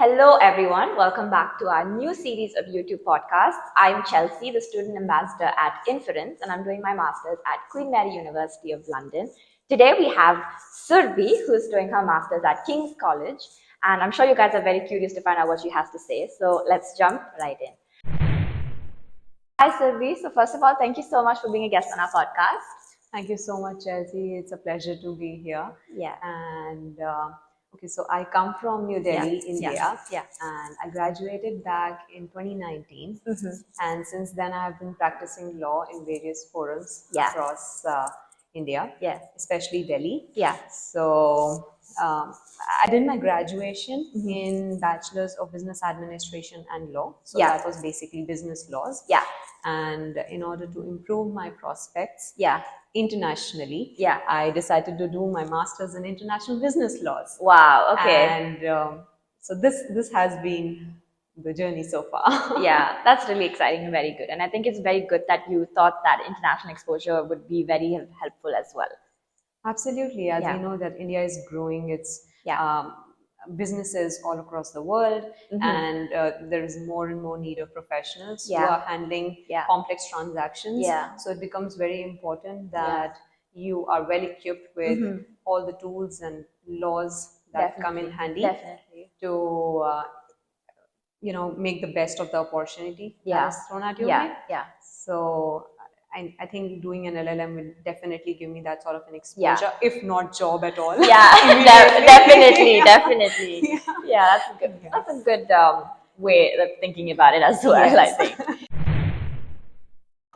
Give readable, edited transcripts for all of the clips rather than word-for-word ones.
Hello, everyone. Welcome back to our new series of YouTube podcasts. I'm Chelsea, the student ambassador at Inference, and I'm doing my master's at Queen Mary University of London. Today, we have Surabhi, who's doing her master's at King's College, and I'm sure you guys are very curious to find out what she has to say. So let's jump right in. Hi, Surabhi. So first of all, thank you so much for being a guest on our podcast. Thank you so much, Chelsea. It's a pleasure to be here. Yeah. And okay, so I come from New Delhi, India. Yeah. And I graduated back in 2019. And since then, I have been practicing law in various forums across India, especially Delhi. Yeah. So I did my graduation in Bachelor's of Business Administration and Law. So that was basically business laws. Yeah. And in order to improve my prospects internationally, Yeah. I decided to do my master's in international business laws. Wow. Okay. And so this has been the journey so far. Yeah, that's really exciting and very good. And I think it's very good that you thought that international exposure would be very helpful as well. Absolutely. As we know that India is growing its businesses all across the world, and there is more and more need of professionals who are handling complex transactions. So it becomes very important that you are well equipped with all the tools and laws that come in handy to make the best of the opportunity that is thrown at your way. So I think doing an LLM will definitely give me that sort of an exposure, if not job at all. Yeah, definitely. Yeah, that's a good. That's a good way of thinking about it as well. I think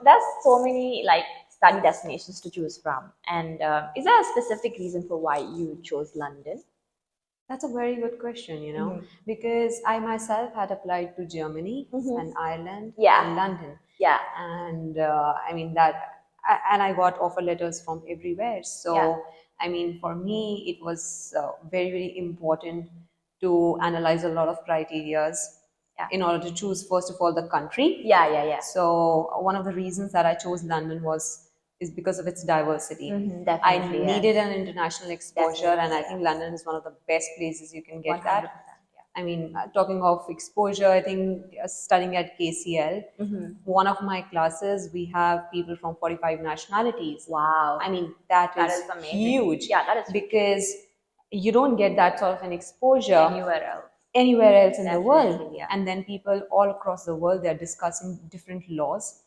there's so many study destinations to choose from, and is there a specific reason for why you chose London? That's a very good question, because I myself had applied to Germany and Ireland and London. Yeah. And and I got offer letters from everywhere. So, I mean, for me, it was very, very important to analyze a lot of criterias in order to choose, first of all, the country. Yeah. So, one of the reasons that I chose London is because of its diversity. Definitely, I needed an international exposure, and I think London is one of the best places you can get 100%, that. I mean, talking of exposure, I think studying at KCL, one of my classes, we have people from 45 nationalities. Wow. I mean, that is amazing. Huge. Yeah, that is because you don't get that sort of an exposure anywhere else in the world. And then people all across the world, they're discussing different laws.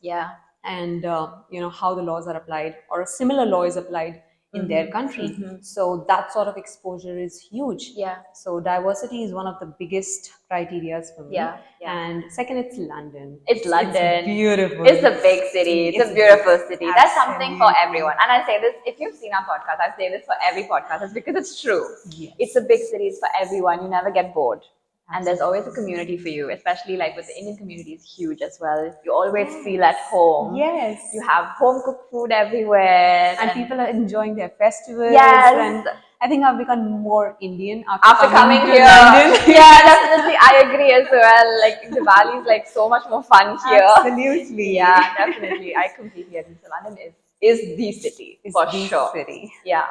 And how the laws are applied, or a similar law is applied in their country. So that sort of exposure is huge. So diversity is one of the biggest criteria for me. And second, it's London. It's beautiful. It's a big city. It's a beautiful city. That's something for everyone. And I say this, if you've seen our podcast, I say this for every podcast. It's because it's true. It's a big city. It's for everyone. You never get bored. And there's always a community for you, especially with the Indian community is huge as well. You always feel at home. You have home cooked food everywhere. And people are enjoying their festivals. And I think I've become more Indian after coming here. London. Yeah, definitely. I agree as well. Diwali is so much more fun here. Absolutely. Yeah, definitely. I completely agree. So London is the city. It's for the sure. City. Yeah.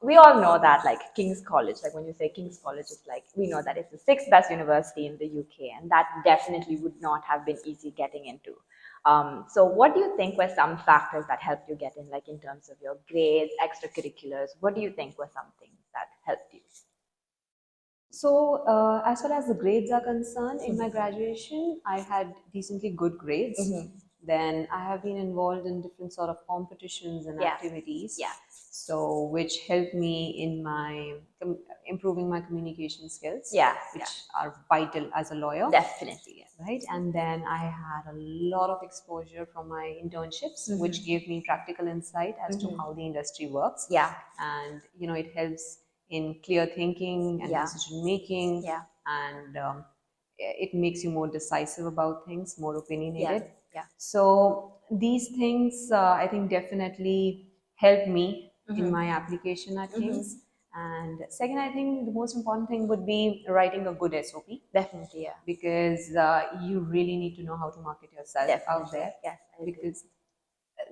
We all know that King's College, when you say King's College, it's we know that it's the 6th best university in the UK, and that definitely would not have been easy getting into. So what do you think were some factors that helped you get in terms of your grades, extracurriculars? What do you think were some things that helped you? So as far as the grades are concerned, in my graduation, I had decently good grades. Then I have been involved in different sort of competitions and activities. So which helped me in my improving my communication skills, which are vital as a lawyer. Definitely, right? And then I had a lot of exposure from my internships, which gave me practical insight as to how the industry works. And it helps in clear thinking and decision making, and it makes you more decisive about things, more opinionated. So these things, I think, definitely helped me in my application at King's. And second, I think the most important thing would be writing a good SOP. Definitely, because you really need to know how to market yourself out there. Because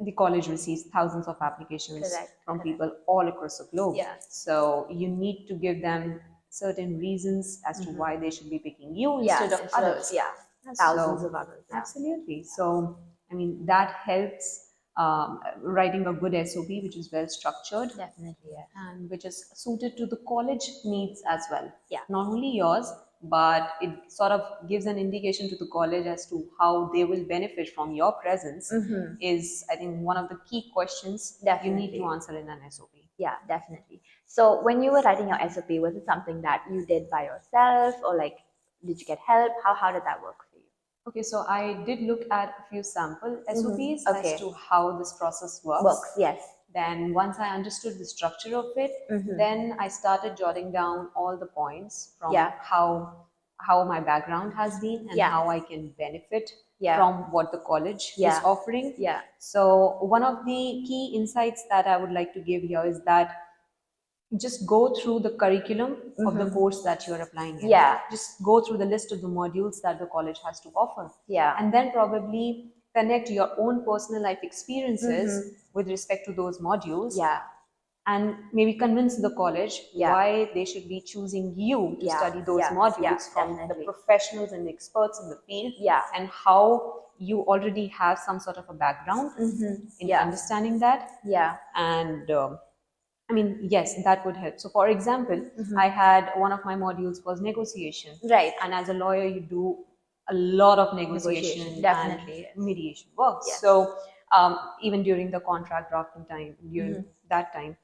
the college receives thousands of applications from people all across the globe. So you need to give them certain reasons as to why they should be picking you instead of others. Thousands of others. Absolutely. So, I mean, that helps writing a good SOP, which is well structured. Definitely, yeah. And which is suited to the college needs as well. Yeah. Not only yours, but it sort of gives an indication to the college as to how they will benefit from your presence is, I think, one of the key questions that you need to answer in an SOP. Yeah, definitely. So when you were writing your SOP, was it something that you did by yourself, or like, did you get help? How did that work for you? Okay, so I did look at a few sample SOPs as to how this process works. Yes. Then once I understood the structure of it, then I started jotting down all the points from how my background has been and how I can benefit from what the college is offering. So one of the key insights that I would like to give here is that just go through the curriculum of the course that you're applying in. Just go through the list of the modules that the college has to offer. And then probably connect your own personal life experiences with respect to those modules. And maybe convince the college why they should be choosing you to study those modules from the professionals and the experts in the field. And how you already have some sort of a background in understanding that. And I mean, yes, that would help. So, for example, I had one of my modules was negotiation. And as a lawyer, you do a lot of negotiation and mediation work. So, even during the contract drafting time, during that time,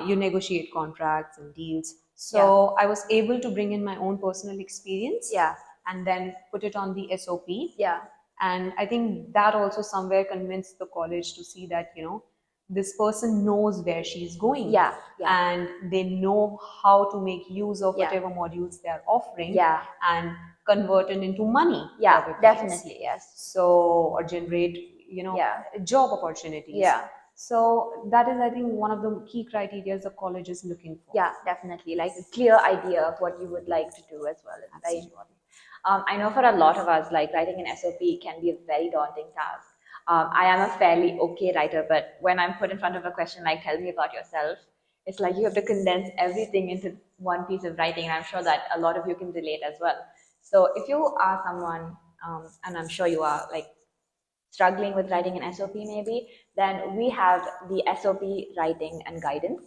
you negotiate contracts and deals. So, I was able to bring in my own personal experience and then put it on the SOP. And I think that also somewhere convinced the college to see that, you know, this person knows where she is going and they know how to make use of whatever modules they are offering and convert it into money. Definitely, yes. So, or generate, you know, job opportunities. So that is, I think, one of the key criteria the college is looking for. Definitely, like a clear idea of what you would like to do as well. It's very important. I know for a lot of us, like writing an SOP can be a very daunting task. I am a fairly okay writer, but when I'm put in front of a question like, tell me about yourself, it's like you have to condense everything into one piece of writing. And I'm sure that a lot of you can relate as well. So if you are someone, and I'm sure you are, like struggling with writing an SOP maybe, then we have the SOP writing and guidance.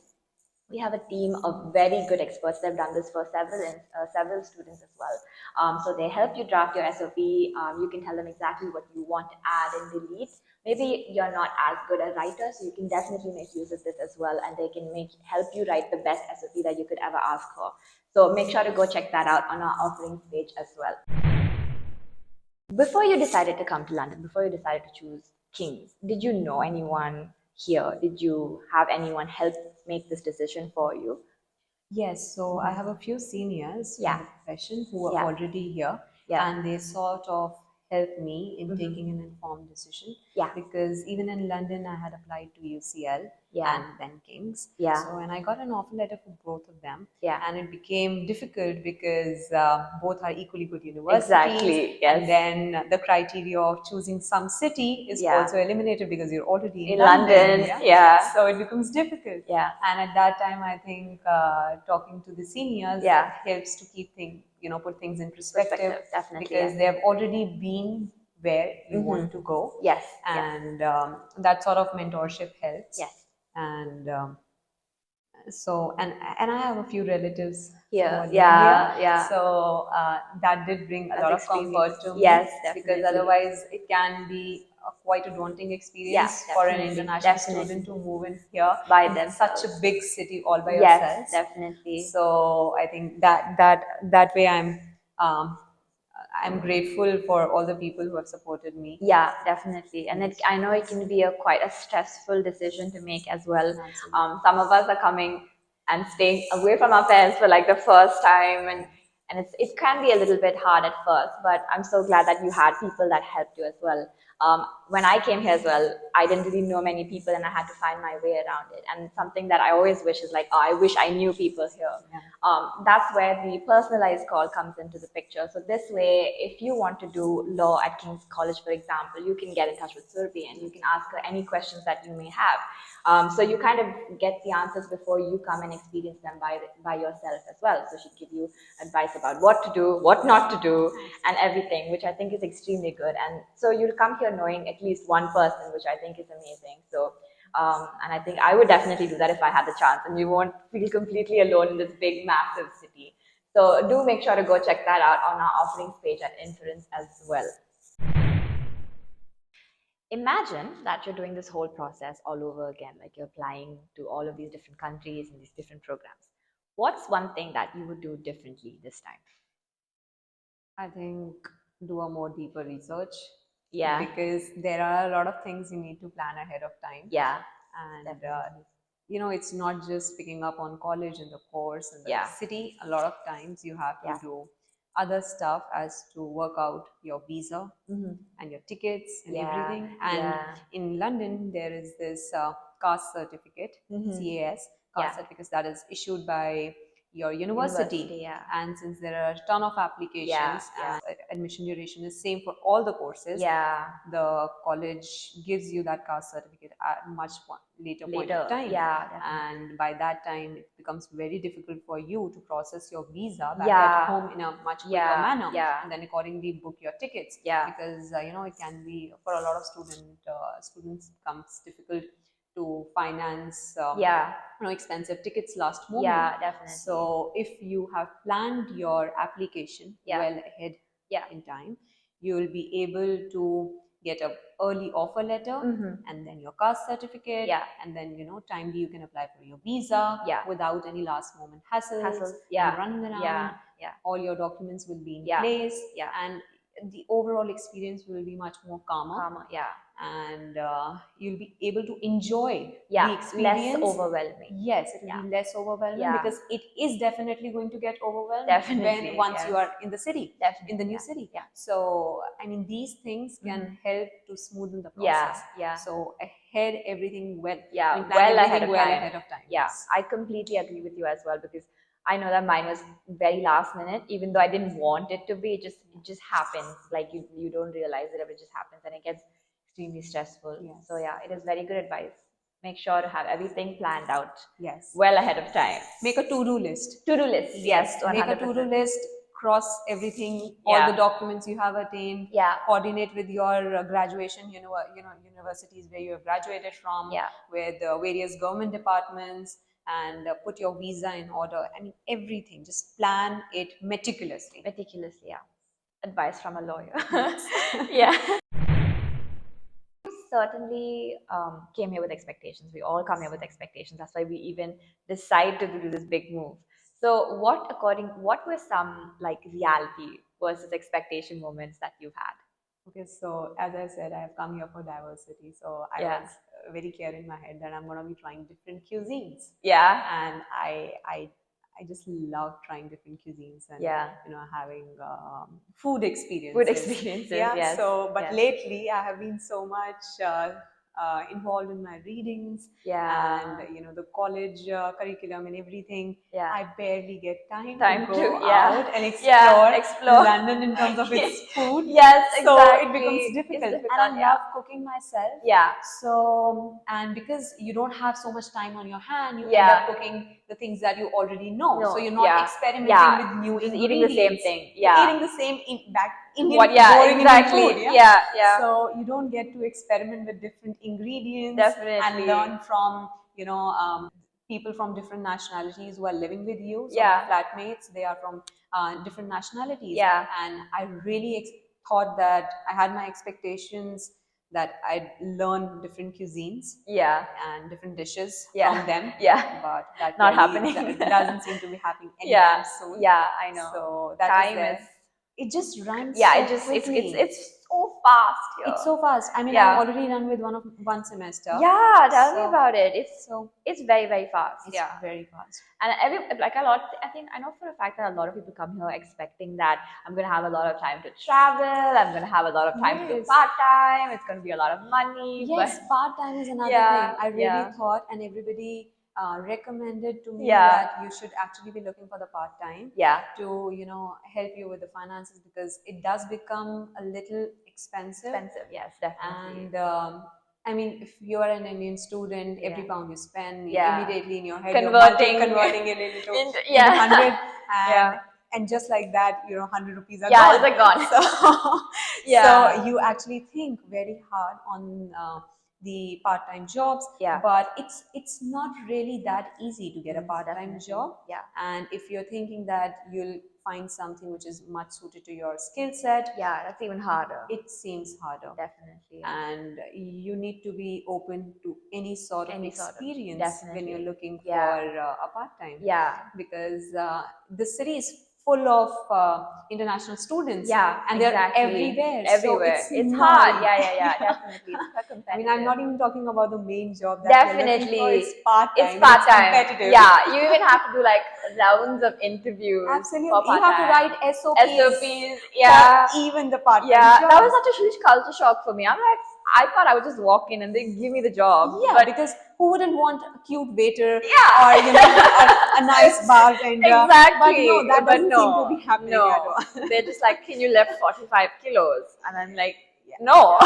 We have a team of very good experts. They've done this for several students as well. So they help you draft your SOP. You can tell them exactly what you want to add and delete. Maybe you're not as good a writer, so you can definitely make use of this as well, and they can help you write the best SOP that you could ever ask for. So make sure to go check that out on our offerings page as well. Before you decided to come to London, before you decided to choose King's, did you know anyone here? Did you have anyone help make this decision for you? Yes, so I have a few seniors in the profession who are already here, and they sort of helped me in taking an informed decision. Because even in London, I had applied to UCL and then King's. So, and I got an offer letter for both of them. And it became difficult because both are equally good universities. And then the criteria of choosing some city is also eliminated because you're already in London. So it becomes difficult. And at that time, I think talking to the seniors helps to keep things, you know, put things in perspective. Definitely, because they have already been where you want to go. And that sort of mentorship helps. And so, and I have a few relatives here. So that did bring a lot of comfort to me. Because otherwise it can be quite a daunting experience for an international student to move in here by them, such a big city all by yourself. So I think that way I'm grateful for all the people who have supported me. Definitely. And I know it can be quite a stressful decision to make as well. Some of us are coming and staying away from our parents for like the first time, and it can be a little bit hard at first, but I'm so glad that you had people that helped you as well. When I came here as well, I didn't really know many people and I had to find my way around it. And something that I always wish is like, oh, I wish I knew people here. That's where the personalized call comes into the picture. So this way, if you want to do law at King's College, for example, you can get in touch with Surabhi and you can ask her any questions that you may have. So you kind of get the answers before you come and experience them by yourself as well. So she'd give you advice about what to do, what not to do, and everything, which I think is extremely good. And so you'll come here knowing at least one person, which I think is amazing. So, and I think I would definitely do that if I had the chance, and you won't feel completely alone in this big, massive city. So do make sure to go check that out on our offerings page at Inference as well. Imagine that you're doing this whole process all over again, like you're applying to all of these different countries and these different programs. What's one thing that you would do differently this time? I think do a more deeper research. Yeah. Because there are a lot of things you need to plan ahead of time. Yeah. And, it's not just picking up on college and the course and the city. A lot of times you have to do other stuff as to work out your visa and your tickets and everything. And in London, there is this caste certificate, CAS, caste certificate that is issued by your university. And since there are a ton of applications and admission duration is same for all the courses, the college gives you that caste certificate at much later point of time. And by that time it becomes very difficult for you to process your visa back at home in a much quicker manner, and then accordingly book your tickets, because it can be for a lot of students becomes difficult to finance expensive tickets last moment. Definitely. So if you have planned your application well ahead in time, you will be able to get an early offer letter and then your caste certificate, and then timely you can apply for your visa without any last moment hassles and running around. All your documents will be in place, and the overall experience will be much more calmer. And you'll be able to enjoy the experience. Less overwhelming. Yes, it will be less overwhelming because it is definitely going to get overwhelmed once you are in the city, in the new city. So, I mean, these things can help to smoothen the process. So, ahead everything well. Well ahead of time. Yes. I completely agree with you as well, because I know that mine was very last minute, even though I didn't want it to be. It just happens. Like you don't realize it, it just happens, and it gets extremely stressful. So it is very good advice. Make sure to have everything planned out. Well ahead of time. Make a to-do list. To-do list. Yes. 100%. Make a to-do list. Cross everything, all the documents you have attained. Coordinate with your graduation, universities where you have graduated from, with the various government departments, and put your visa in order. I mean, everything. Just plan it meticulously. Advice from a lawyer. Certainly came here with expectations. We all come here with expectations. That's why we even decide to do this big move. So what were some like reality versus expectation moments that you've had? Okay, so as I said, I have come here for diversity. So I was very clear in my head that I'm going to be trying different cuisines. And I just love trying different cuisines and having food experiences. So, but lately I have been so much involved in my readings and the college curriculum and everything. I barely get time to go out and explore London in terms of its food. So it becomes difficult. And I love cooking myself. So, and because you don't have so much time on your hand, you end up cooking the things that you already know. So you're not experimenting with new ingredients. Eating the same thing. Eating the same Indian food. So you don't get to experiment with different ingredients and learn from people from different nationalities who are living with you. So my flatmates, they are from different nationalities. And I really thought that I had my expectations that I'd learn different cuisines and different dishes from them. But that not happening. That doesn't seem to be happening anytime soon. I know. So that time is it just runs it's so fast here. It's so fast. I mean, I'm already done with one semester. Yeah, tell me about it. It's very, very fast. It's very fast. And I think I know for a fact that a lot of people come here expecting that I'm going to have a lot of time to travel, I'm going to have a lot of time to do part-time, it's going to be a lot of money. Yes, part-time is another thing. I really thought, and everybody recommended to me that you should actually be looking for the part-time to, help you with the finances, because it does become a little expensive. Yes, definitely. And I mean, if you are an Indian student, every pound you spend, immediately in your head, converting it into 100, and just like that, 100 rupees are gone. It's gone. So you actually think very hard on the part-time jobs, but it's not really that easy to get a part-time job. And if you're thinking that you'll find something which is much suited to your skill set, that's even harder. It seems harder, definitely. And you need to be open to any sort of experience when you're looking for a part-time. Because the city is full of international students, and they're everywhere. So it's hard. Definitely. It's competitive. I mean, I'm not even talking about the main job that definitely you're looking for. It's part-time. It's part-time. It's competitive. You even have to do like rounds of interviews. Absolutely. You have to write SOPs. For even the part-time job. That was such a huge culture shock for me. I'm like, I thought I would just walk in and they give me the job. But because who wouldn't want a cute waiter or a nice bartender? Exactly. But no, that doesn't seem to be happening at all. They're just like, can you lift 45 kilos? And I'm like, no.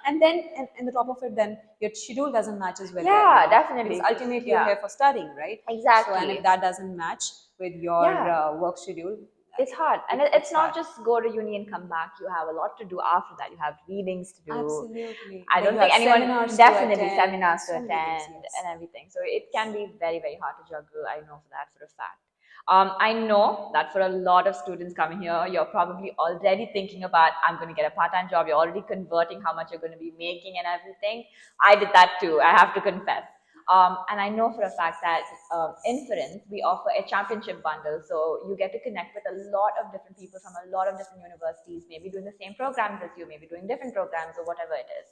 And then, and the top of it, then your schedule doesn't match as well. Definitely. Because ultimately you're here for studying, right? Exactly. So, and if that doesn't match with your work schedule, it's hard. And it's not just go to uni and come back. You have a lot to do after that. You have readings to do. Absolutely. I don't think anyone seminars to attend and everything. So it can be very, very hard to juggle. I know for that for a fact. I know that for a lot of students coming here, you're probably already thinking about, I'm going to get a part-time job. You're already converting how much you're going to be making and everything. I did that too, I have to confess. And I know for a fact that Inference, we offer a championship bundle. So you get to connect with a lot of different people from a lot of different universities, maybe doing the same programs as you, maybe doing different programs or whatever it is.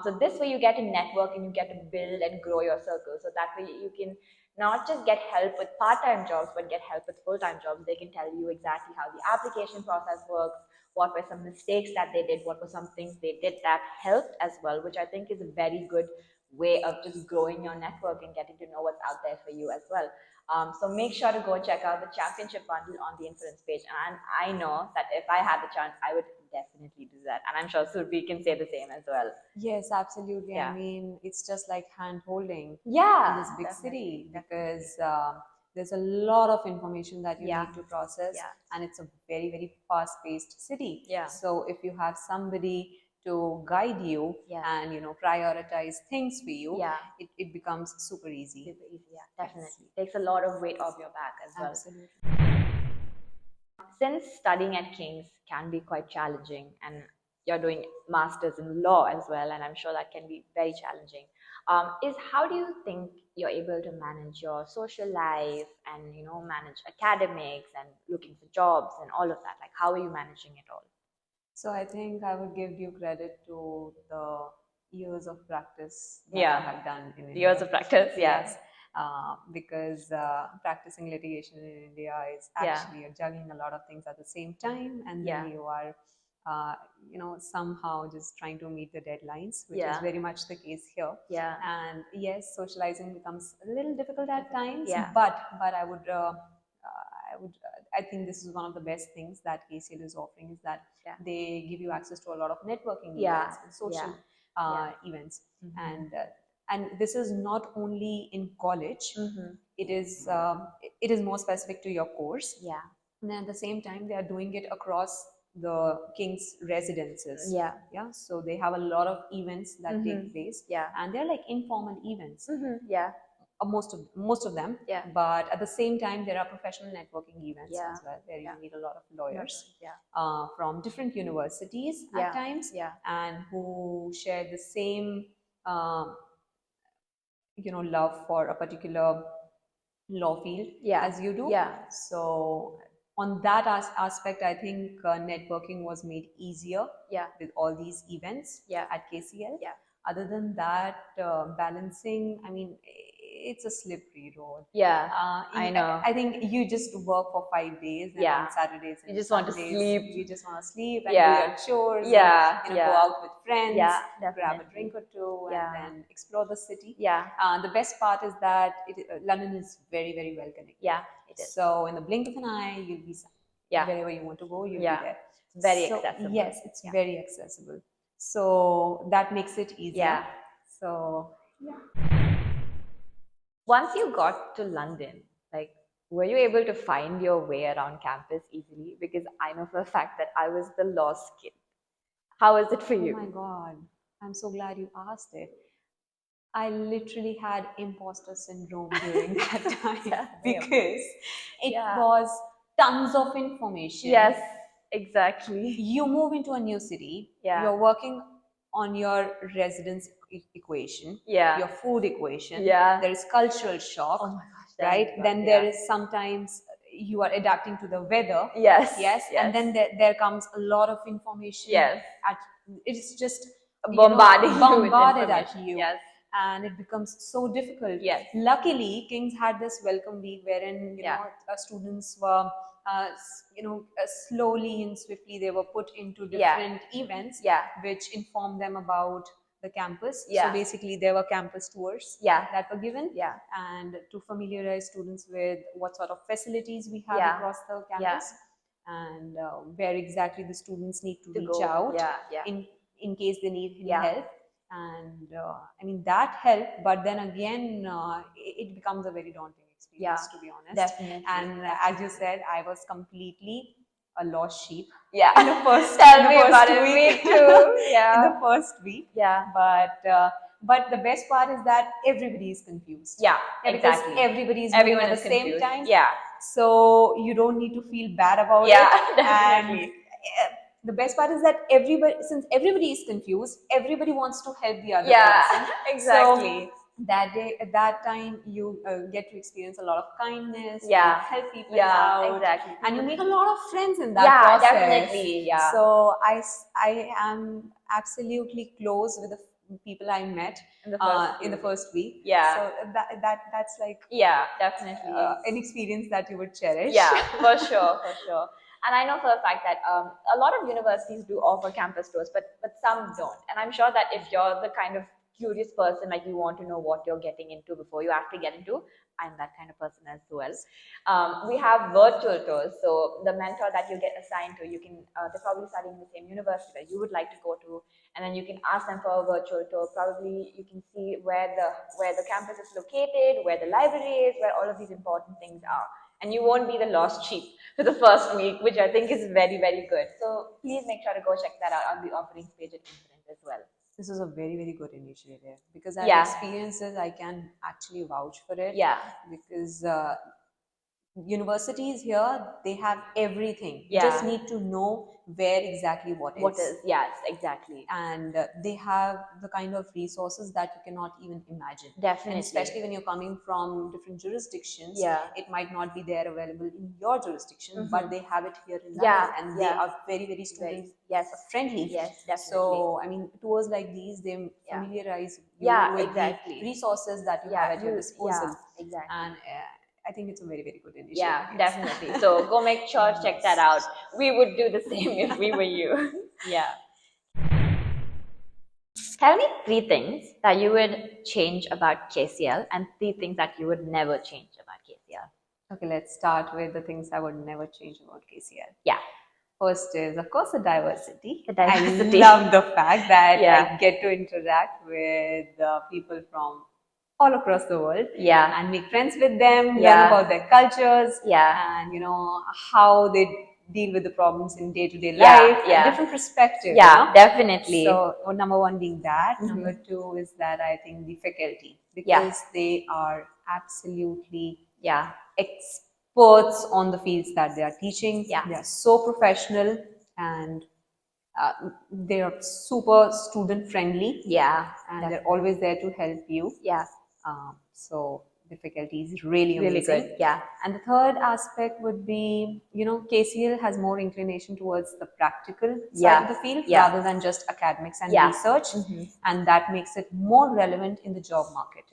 So this way you get to network and you get to build and grow your circle. So that way you can not just get help with part-time jobs, but get help with full-time jobs. They can tell you exactly how the application process works, what were some mistakes that they did, what were some things they did that helped as well, which I think is a very good way of just growing your network and getting to know what's out there for you as well. So make sure to go check out the championship bundle on the Inference page. And I know that if I had the chance, I would definitely do that. And I'm sure Surabhi can say the same as well. Yes, absolutely. I mean, it's just like hand holding in this big city, because there's a lot of information that you need to process, and it's a very, very fast-paced city. So if you have somebody to guide you and prioritize things for you, it becomes super easy. Definitely. Takes a lot of weight off your back as well. Absolutely. Since studying at King's can be quite challenging, and you're doing masters in law as well, and I'm sure that can be very challenging, is how do you think you're able to manage your social life and manage academics and looking for jobs and all of that? Like, how are you managing it all? So I think I would give due credit to the years of practice that I have done in India. Years of practice, yes. Because practicing litigation in India is actually you're juggling a lot of things at the same time, and then you are somehow just trying to meet the deadlines, which is very much the case here. And yes, socializing becomes a little difficult at times, but I think this is one of the best things that ACL is offering, is that they give you access to a lot of networking events and social events. And this is not only in college, it is more specific to your course. And at the same time, they are doing it across the King's residences. So they have a lot of events that take place, and they're like informal events. Most of them, but at the same time there are professional networking events as well, where you meet a lot of lawyers from different universities at times, and who share the same love for a particular law field as you do. So on that aspect, I think networking was made easier with all these events at KCL. Other than that, balancing, I mean, it's a slippery road. I know. I think you just work for 5 days, and on Saturdays and you just Sundays, want to sleep. You just want to sleep and do your chores. And, go out with friends, grab a drink or two, and then explore the city. The best part is that London is very, very well connected. It is. So in the blink of an eye, you'll be wherever you want to go, you'll be there. Very accessible. Yes, it's very accessible. So that makes it easier. So once you got to London, like, were you able to find your way around campus easily? Because I know for a fact that I was the lost kid. How is it for you? Oh my God, I'm so glad you asked it. I literally had imposter syndrome during that time because it was tons of information. Yes, exactly. You move into a new city. You're working on your residence equation, your food equation. There is cultural shock. Oh my gosh, right? Then there is sometimes you are adapting to the weather. Yes. And then there comes a lot of information. It's just bombarded at you. And it becomes so difficult. Luckily, King's had this welcome week wherein students were slowly and swiftly they were put into different events which informed them about the campus. So basically there were campus tours that were given and to familiarize students with what sort of facilities we have across the campus and where exactly the students need to reach out in case they need any help. And I mean that helped, but then again it becomes a very daunting experience to be honest. Definitely. And as you said, I was completely a lost sheep. In the first week. Me too. In the first week. But the best part is that everybody is confused. Exactly. Because everybody is moving at the same time. So you don't need to feel bad about it. Definitely. And the best part is that since everybody is confused, everybody wants to help the other person. Exactly. So that day, at that time, you get to experience a lot of kindness. You help people out. Exactly. And you make a lot of friends in that process. Definitely. So I am absolutely close with the people I met in the first week. So that's like definitely an experience that you would cherish. For sure. And I know for a fact that a lot of universities do offer campus tours, but some don't. And I'm sure that if you're the kind of curious person, like you want to know what you're getting into before you actually get into, I'm that kind of person as well. We have virtual tours. So the mentor that you get assigned to, you can, they're probably studying in the same university that you would like to go to, and then you can ask them for a virtual tour. Probably you can see where the campus is located, where the library is, where all of these important things are. And you won't be the lost sheep for the first week, which I think is very, very good. So please make sure to go check that out on the offerings page at Infinite as well. This is a very, very good initiative because I have experiences. I can actually vouch for it. Because universities here, they have everything. You just need to know where exactly what is. Yes, exactly. And they have the kind of resources that you cannot even imagine. Definitely. And especially when you're coming from different jurisdictions, it might not be there available in your jurisdiction, but they have it here in London, and they are very, very student friendly. Yes, definitely. So, I mean, tours like these, they familiarize you with the resources that you have at your disposal. And I think it's a very, very good initiative. Definitely. So go make sure, check that out. We would do the same if we were you. Tell me 3 things that you would change about KCL and 3 things that you would never change about KCL. Okay, let's start with the things I would never change about KCL. First is, of course, the diversity. I love the fact that I get to interact with people from all across the world and make friends with them, learn about their cultures and how they deal with the problems in day-to-day life and different perspectives. Definitely. So number 1 being that. Number 2 is that I think the faculty, because they are absolutely experts on the fields that they are teaching. They are so professional and they are super student friendly. And they're always there to help you. So difficulties. Really amazing. Really good. Yeah. And the third aspect would be, KCL has more inclination towards the practical side of the field rather than just academics and research. And that makes it more relevant in the job market.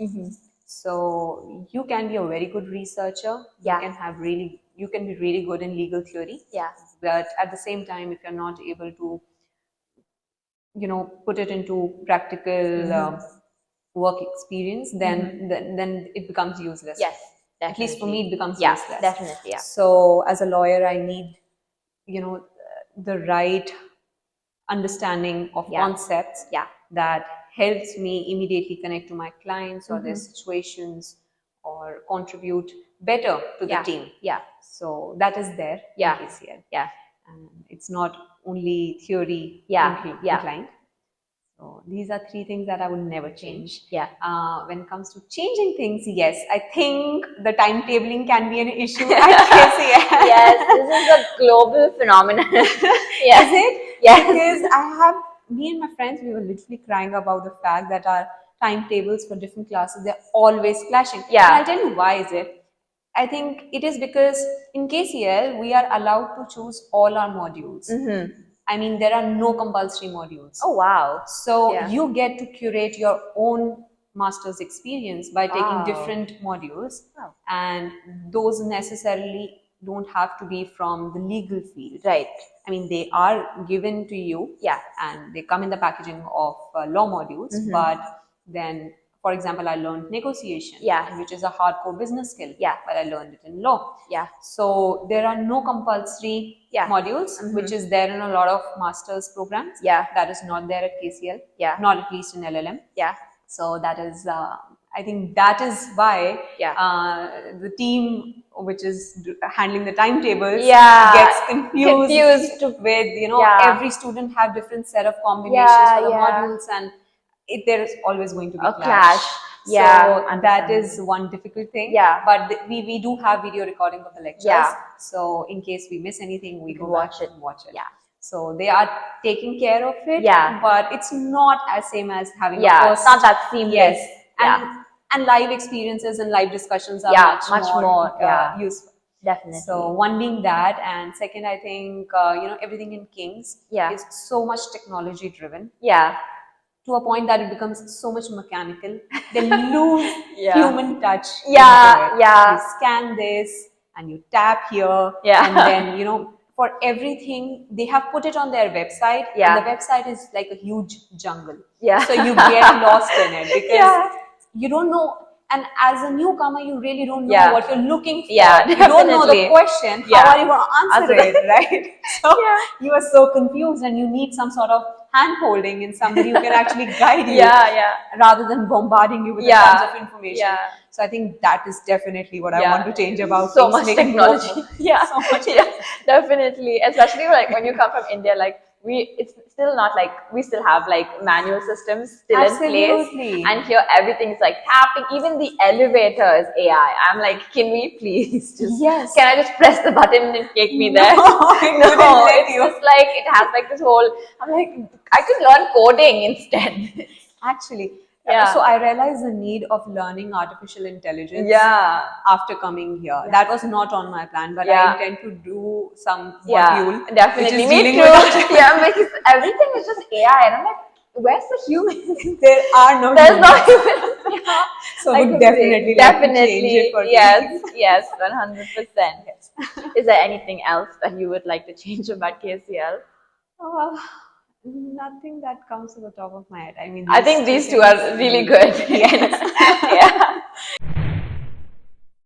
So you can be a very good researcher. You can be really good in legal theory. Yeah. But at the same time, if you're not able to, put it into practical work experience, then it becomes useless. Yes, definitely. At least for me, it becomes useless. Definitely. Yeah. So as a lawyer, I need, the right understanding of concepts that helps me immediately connect to my clients or their situations or contribute better to the team. Yeah. So that is there in KCL. Yeah. And it's not only theory inclined. So these are three things that I would never change. Yeah. When it comes to changing things, yes, I think the timetabling can be an issue at KCL. Yes, this is a global phenomenon. Is it? Yes. Because me and my friends, we were literally crying about the fact that our timetables for different classes, they're always clashing. Yeah. And I'll tell you why is it. I think it is because in KCL, we are allowed to choose all our modules. I mean, there are no compulsory modules. Oh, wow. So you get to curate your own master's experience by taking different modules. Wow. And those necessarily don't have to be from the legal field. Right. I mean, they are given to you. Yeah. And they come in the packaging of law modules. But then, for example, I learned negotiation, which is a hardcore business skill. But I learned it in law. So there are no compulsory modules, which is there in a lot of master's programs. That is not there at KCL. Not at least in LLM. So that is, I think that is why the team which is handling the timetables gets confused with, every student have different set of combinations for the modules, and there is always going to be a clash. So that is one difficult thing. But we do have video recording of the lectures. So in case we miss anything, we go watch it. So they are taking care of it. But it's not as same as having a first. It's not that seamless. And live experiences and live discussions are much more useful. Definitely. So one being that, and second, I think everything in King's is so much technology driven. To a point that it becomes so much mechanical. They lose human touch. You scan this and you tap here, and then for everything they have put it on their website. And the website is like a huge jungle. So you get lost in it because you don't know. And as a newcomer, you really don't know what you're looking for. You don't know the question. How are you going to answer it, right? So you are so confused, and you need some sort of hand-holding in somebody who can actually guide you rather than bombarding you with tons of information. So I think that is definitely what I want to change about so much technology. So much. Definitely. Especially like when you come from India, like it's still not like we still have like manual systems still in place, and here everything is like tapping. Even the elevator is AI. I'm like, can we please just can I just press the button and take me there? No, it's just like it has like this whole. I'm like, I could learn coding instead. Actually. So I realized the need of learning artificial intelligence after coming here. That was not on my plan, but I intend to do some module. Definitely. Me too. Because everything is just AI, and I'm like, where's the human? There's no human. So we definitely change it for yes, 100%. Is there anything else that you would like to change about KCL? Nothing that comes to the top of my head. I mean, I think these two are really good.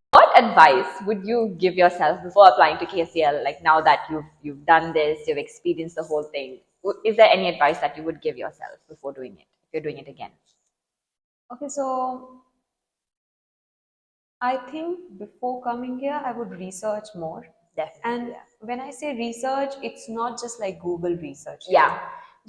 What advice would you give yourself before applying to KCL? Like now that you've done this, you've experienced the whole thing. Is there any advice that you would give yourself before doing it, if you're doing it again? Okay, so I think before coming here, I would research more. Definitely. And when I say research, it's not just like Google research.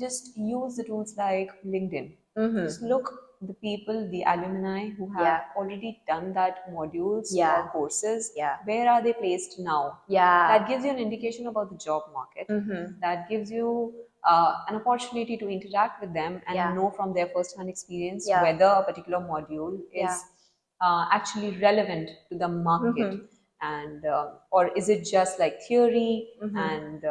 Just use the tools like LinkedIn. Just look the people, the alumni who have already done that modules or courses. Where are they placed now? That gives you an indication about the job market. That gives you an opportunity to interact with them and know from their first-hand experience whether a particular module is actually relevant to the market, and or is it just like theory, and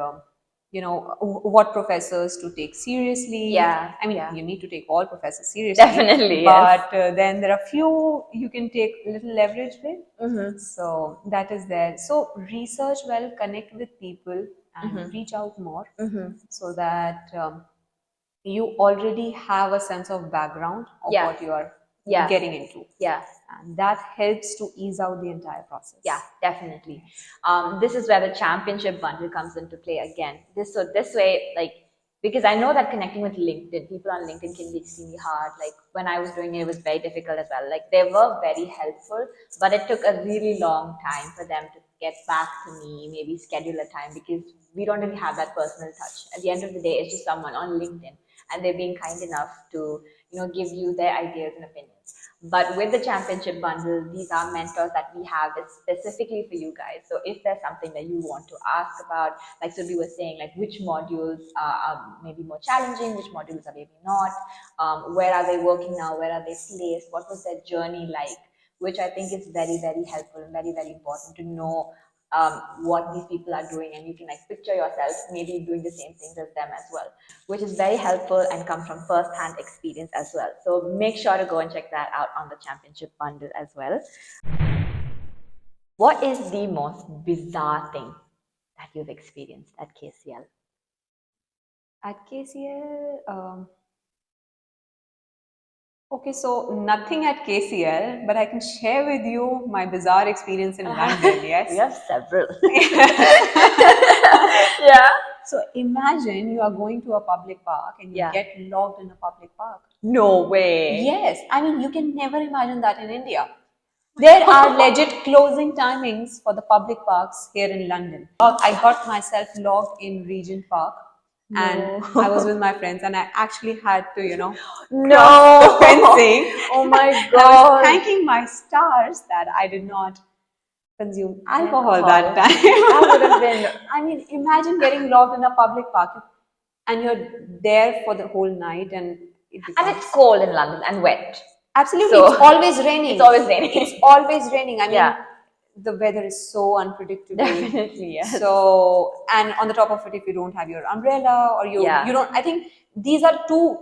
what professors to take seriously? I mean, you need to take all professors seriously, definitely, but then there are few you can take little leverage with. So that is there. So research well, connect with people, and reach out more, so that you already have a sense of background of what you are getting into. And that helps to ease out the entire process. Definitely. This is where the championship bundle comes into play again. This way, like, because I know that connecting with LinkedIn, people on LinkedIn can be extremely hard. Like when I was doing it, it was very difficult as well. Like they were very helpful, but it took a really long time for them to get back to me, maybe schedule a time, because we don't really have that personal touch. At the end of the day, it's just someone on LinkedIn, and they're being kind enough to give you their ideas and opinions. But with the championship bundle, these are mentors that we have that's specifically for you guys. So if there's something that you want to ask about, like Surabhi was saying, like which modules are maybe more challenging, which modules are maybe not, where are they working now, where are they placed, what was their journey like, which I think is very, very helpful and very, very important to know what these people are doing, and you can like picture yourself maybe doing the same things as them as well, which is very helpful and comes from first-hand experience as well. So make sure to go and check that out on the championship bundle as well. What is the most bizarre thing that you've experienced at KCL? At KCL, okay, so nothing at KCL, but I can share with you my bizarre experience in London. Yes, we have several. So imagine you are going to a public park and you get locked in a public park. No way. Yes, I mean, you can never imagine that in India. There are legit closing timings for the public parks here in London. I got myself locked in Regent Park. No. And I was with my friends, and I actually had to, cross the fencing. Oh my God. I was thanking my stars that I did not consume alcohol that time. That would have been. I mean, imagine getting locked in a public park, and you're there for the whole night, and it's cold in London and wet. Absolutely, so, it's always raining. It's always raining. It's always raining. I mean, the weather is so unpredictable. Definitely, yes. So, and on the top of it, if you don't have your umbrella, or you don't, I think these are two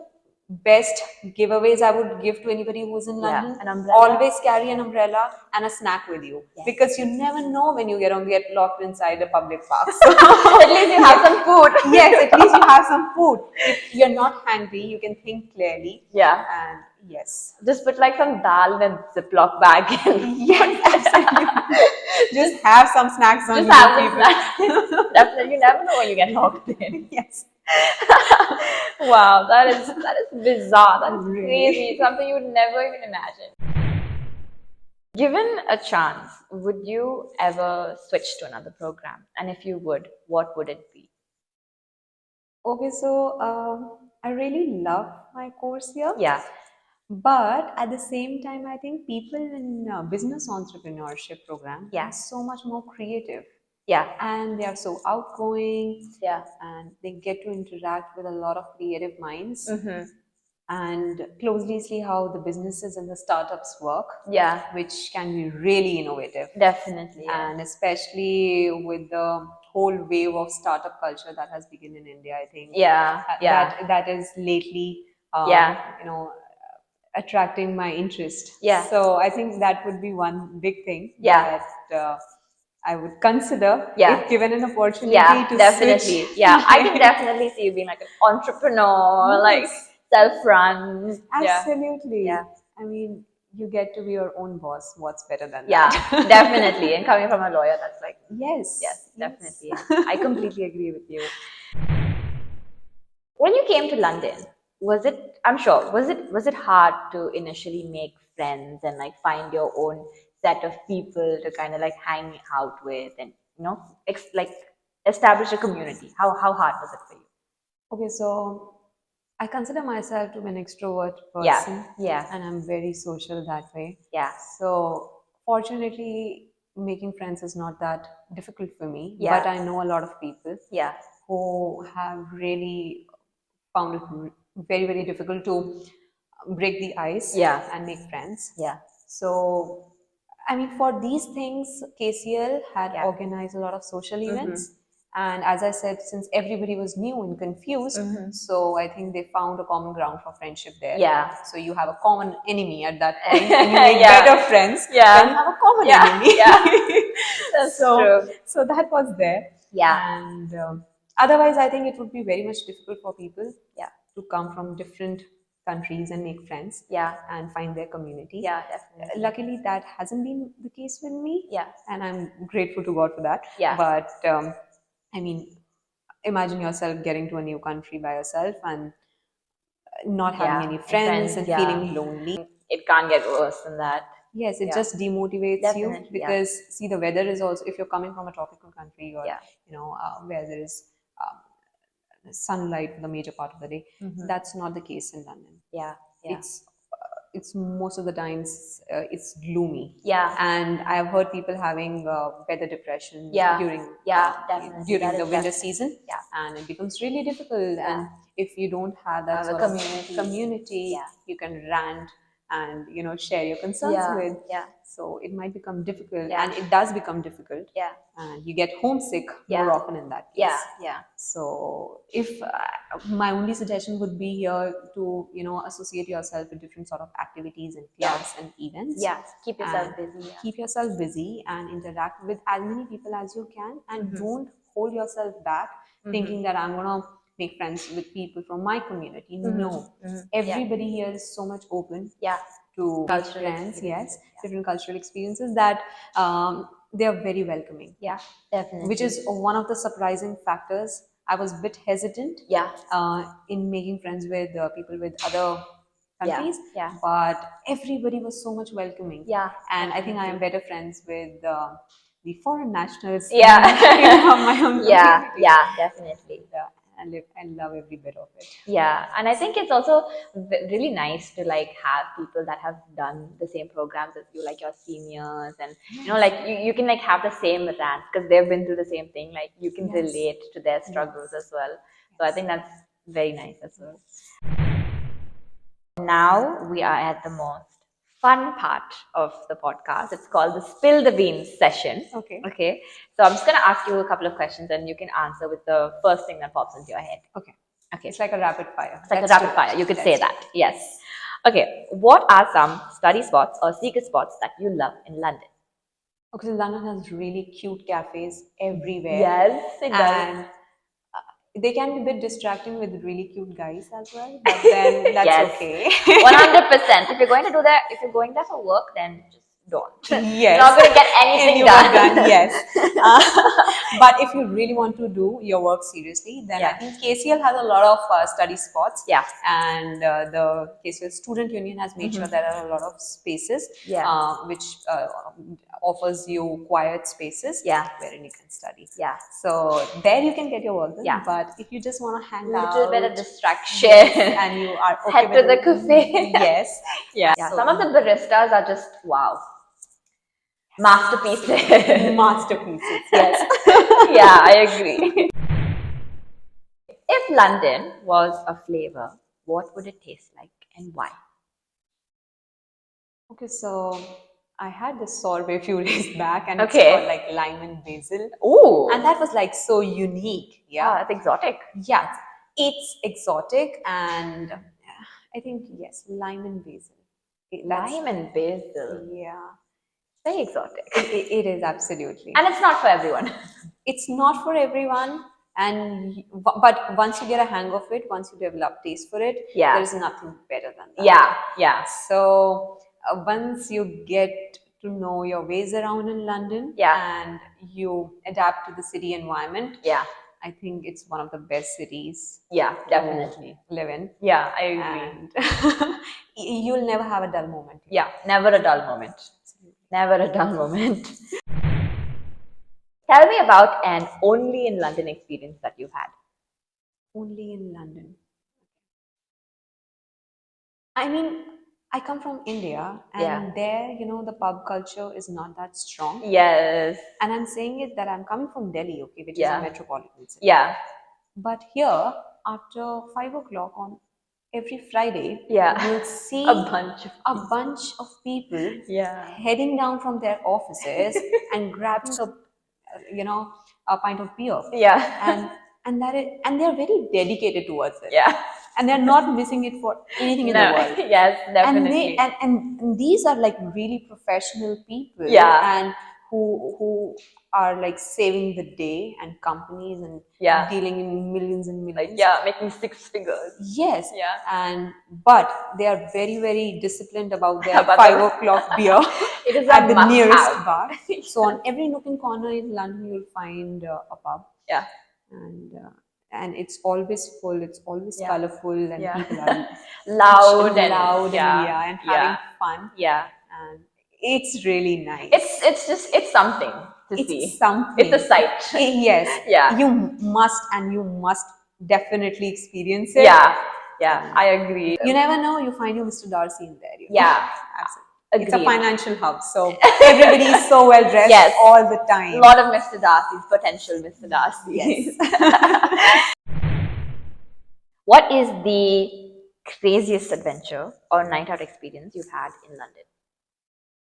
best giveaways I would give to anybody who's in London. An umbrella. Always carry an umbrella and a snack with you, because you never know when you get locked inside a public park. So at least you have some food. Yes, at least you have some food. If you're not hungry, you can think clearly. And yes, just put like some dal in a Ziploc bag. Yes, absolutely. Just have some snacks on you. Just have some snacks. Definitely, you never know when you get locked in. Yes. Wow, that is bizarre. That is crazy. Something you would never even imagine. Given a chance, would you ever switch to another program? And if you would, what would it be? Okay, so I really love my course here. But at the same time, I think people in business entrepreneurship program are so much more creative. And they are so outgoing. And they get to interact with a lot of creative minds. And closely see how the businesses and the startups work. Which can be really innovative. Definitely. And especially with the whole wave of startup culture that has begun in India, I think. That is lately, attracting my interest. So I think that would be one big thing that I would consider if given an opportunity to definitely switch. I can definitely see you being like an entrepreneur, like self-run. Absolutely. I mean, you get to be your own boss. What's better than that? Definitely. And coming from a lawyer, that's like yes, definitely. I completely agree with you. When you came to London, was it hard to initially make friends and like find your own set of people to kind of like hang out with, and establish a community? How hard was it for you? Okay, so I consider myself to be an extrovert person. And I'm very social that way. So fortunately, making friends is not that difficult for me. But I know a lot of people who have really found it very, very difficult to break the ice and make friends. So, I mean, for these things, KCL had organized a lot of social events. And as I said, since everybody was new and confused, so I think they found a common ground for friendship there. Yeah. So you have a common enemy at that point, and you make better friends when you have a common enemy. That's true. So that was there. And otherwise, I think it would be very much difficult for people to come from different countries and make friends and find their community. Definitely. Luckily, that hasn't been the case with me. And I'm grateful to God for that. Yeah. But I mean, imagine yourself getting to a new country by yourself and not having any friends and feeling lonely. It can't get worse than that. Yes, it just demotivates you because see, the weather is also, if you're coming from a tropical country or you know where there is sunlight for the major part of the day, that's not the case in London. It's most of the times it's gloomy. And I've heard people having weather depression during the winter season. And it becomes really difficult. And if you don't have that sort of community, you can rant and share your concerns with. So it might become difficult, and it does become difficult. And you get homesick more often in that case. So if my only suggestion would be here to associate yourself with different sort of activities and clubs and events. Keep yourself busy. Keep yourself busy and interact with as many people as you can, and don't hold yourself back thinking that I'm gonna make friends with people from my community. No, everybody here is so much open to cultural friends, different cultural experiences, that they are very welcoming. Definitely. Which is one of the surprising factors. I was a bit hesitant in making friends with people with other countries, but everybody was so much welcoming. And I think I am better friends with the foreign nationals from my own community. Definitely. I love every bit of it. And I think it's also really nice to like have people that have done the same programs as you, like your seniors, and like you can like have the same rants because they've been through the same thing. Like you can relate to their struggles as well. So I think that's very nice as well. Now we are at the most fun part of the podcast. It's called the Spill the Beans session. Okay. So I'm just going to ask you a couple of questions and you can answer with the first thing that pops into your head. Okay. It's like a rapid fire. It's like a rapid fire. You could say that. Yes. Okay. What are some study spots or secret spots that you love in London? Okay, so London has really cute cafes everywhere. Yes, it does. And they can be a bit distracting with really cute guys as well, but then that's okay. 100%. If you're going to do that, if you're going there for work, then just don't. Yes. You're not going to get anything done. Yes. But if you really want to do your work seriously, then I think KCL has a lot of study spots. And the KCL Student Union has made sure there are a lot of spaces which offers you quiet spaces wherein you can study. So there you can get your work done. But if you just want to hang out, a little bit of distraction, and you are okay head to the cafe. So, some of the baristas are just wow. Masterpieces. Yes. I agree. If London was a flavor, what would it taste like and why? Okay, so I had this sorbet a few days back, and it's called like lime and basil. Oh, and that was like so unique. It's exotic. It's exotic, and I think lime and basil. Lime and basil. Very exotic. It is absolutely. And it's not for everyone. It's not for everyone. But once you get a hang of it, once you develop taste for it, there's nothing better than that. So once you get to know your ways around in London and you adapt to the city environment, I think it's one of the best cities definitely to live in. I agree. And you'll never have a dull moment. Never a dull moment. Never a dull moment. Tell me about an only in London experience that you've had. Only in London. I mean, I come from India, and there, the pub culture is not that strong. Yes. And I'm saying it that I'm coming from Delhi, which is a metropolitan city. Yeah. But here, after 5 o'clock on every Friday, yeah, you'll see a bunch of people yeah, heading down from their offices and grabbing a pint of beer. yeah, And they're very dedicated towards it. yeah, And they're not missing it for anything in the no, world. yes, And definitely. and these are like really professional people. Yeah. And who are like saving the day, and companies, and Yeah. dealing in millions and millions. Like, yeah, making six figures. Yes. Yeah. But they are very, very disciplined about their About 5 o'clock beer It is at a the nearest must-have. bar. So on every nook and corner in London, you'll find a pub. Yeah. And it's always full. It's always Yeah. colorful, and Yeah. people are loud and and having fun. Yeah. And it's really nice. It's something to see. It's something. It's a sight. Yes. Yeah. You must definitely experience it. Yeah. Yeah. I agree. You never know. You find your Mr. Darcy in there. Yeah. Absolutely. Agreed. It's a financial hub, so everybody is so well dressed. Yes. All the time. A lot of Mr. Darcy's, potential Mr. Darcy's. Yes. What is the craziest adventure or night out experience you've had in London?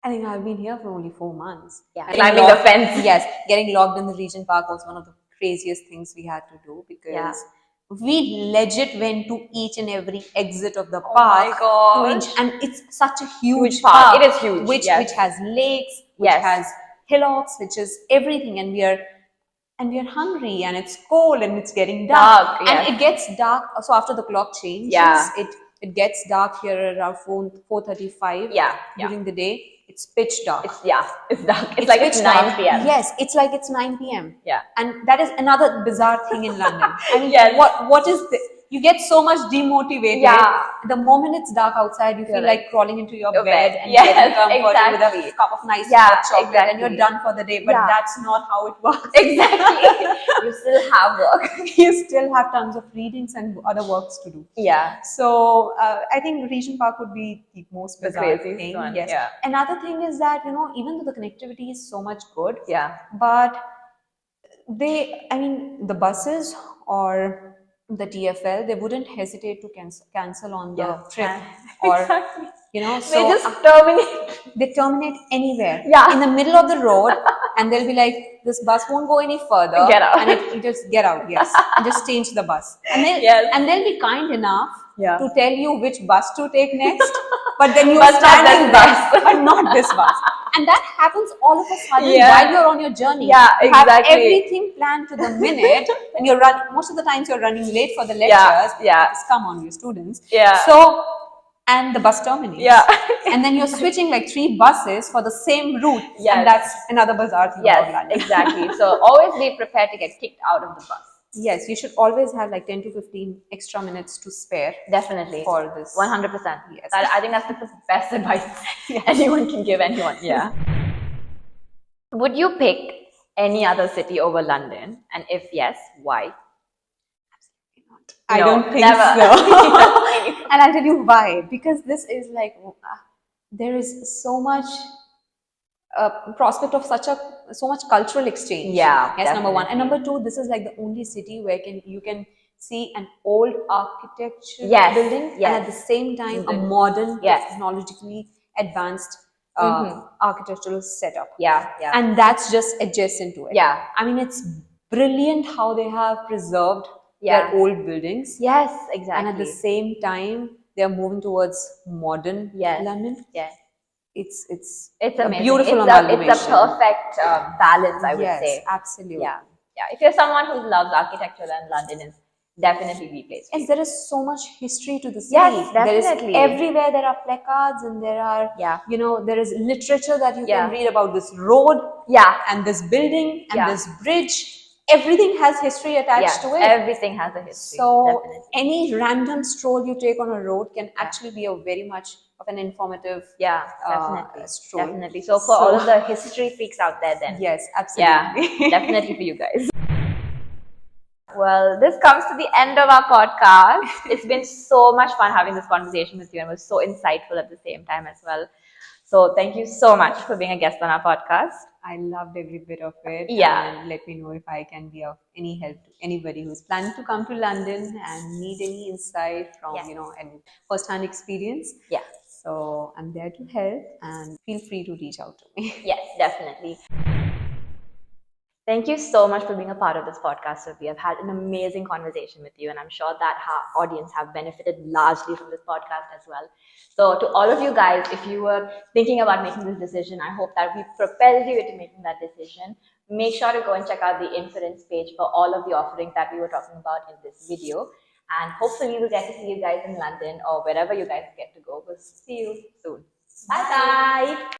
I think I've been here for only 4 months. Yeah, climbing the fence. Yes, getting locked in the Regent Park was one of the craziest things we had to do, because we legit went to each and every exit of the park. Oh my gosh. And it's such a huge park. It is huge. Which has lakes, which has hillocks, which is everything. And we are hungry, and it's cold, and it's getting dark. And it gets dark. So after the clock changes, it gets dark here around 4:35 during the day. It's pitch dark. It's dark. It's like it's 9 p.m. Yes, it's like it's 9 p.m. Yeah. And that is another bizarre thing in London. I mean, what is the, you get so much demotivated. Yeah. The moment it's dark outside, you feel like crawling into your bed and getting comforted with a cup of nice hot chocolate, and you're done for the day. But that's not how it works. Exactly. You still have work. You still have tons of readings and other works to do. Yeah. So I think Regent Park would be the most bizarre thing. One. Yes. Yeah. Another thing is that, even though the connectivity is so much good, but the buses or the TFL, they wouldn't hesitate to cancel on the trip, or so they just terminate. They terminate anywhere, in the middle of the road, and they'll be like, this bus won't go any further. Get out. And it just get out, yes, and just change the bus. And they'll be kind enough to tell you which bus to take next, but then you are standing bus, but not this bus. And that happens all of a sudden while you're on your journey. Yeah, you have everything planned to the minute, and you're running. Most of the times you're running late for the lectures. Because, come on, you students. So, and the bus terminates. And then you're switching like 3 buses for the same route. And that's another bizarre thing about London. Exactly. So always be prepared to get kicked out of the bus. Yes, you should always have like 10 to 15 extra minutes to spare. Definitely. For this. 100%. Yes. I think that's the best advice anyone can give anyone. Yeah. Would you pick any other city over London? And if yes, why? Absolutely not. I don't think so. And I'll tell you why. Because this is like, there is so much prospect of so much cultural exchange. Yes, definitely. Number one. And number two, this is like the only city where you can see an old architecture building and at the same time a modern, technologically advanced architectural setup. And that's just adjacent to it. I mean, it's brilliant how they have preserved their old buildings. Yes, exactly. And at the same time, they are moving towards modern London. It's a beautiful amalgamation. It's a perfect balance, I would say. Yes, absolutely. Yeah. If you're someone who loves architecture, then London is definitely the place. Yes, there is so much history to the city. Yes, definitely. Everywhere there are placards, and there are, there is literature that you can read about this road, and this building, and this bridge. Everything has history attached to it. Everything has a history. So any random stroll you take on a road can actually be a very much of an informative stroll. Definitely. So for all of the history freaks out there, then yes, absolutely, definitely for you guys. Well, this comes to the end of our podcast. It's been so much fun having this conversation with you, and it was so insightful at the same time as well. So thank you so much for being a guest on our podcast. I loved every bit of it. Yeah. And let me know if I can be of any help to anybody who's planning to come to London and need any insight from, any first-hand experience. Yeah. So I'm there to help, and feel free to reach out to me. Yes, definitely. Thank you so much for being a part of this podcast, Surabhi. I've had an amazing conversation with you, and I'm sure that our audience have benefited largely from this podcast as well. So to all of you guys, if you were thinking about making this decision, I hope that we propelled you into making that decision. Make sure to go and check out the Inference page for all of the offerings that we were talking about in this video. And hopefully we'll get to see you guys in London or wherever you guys get to go. We'll see you soon. Bye-bye.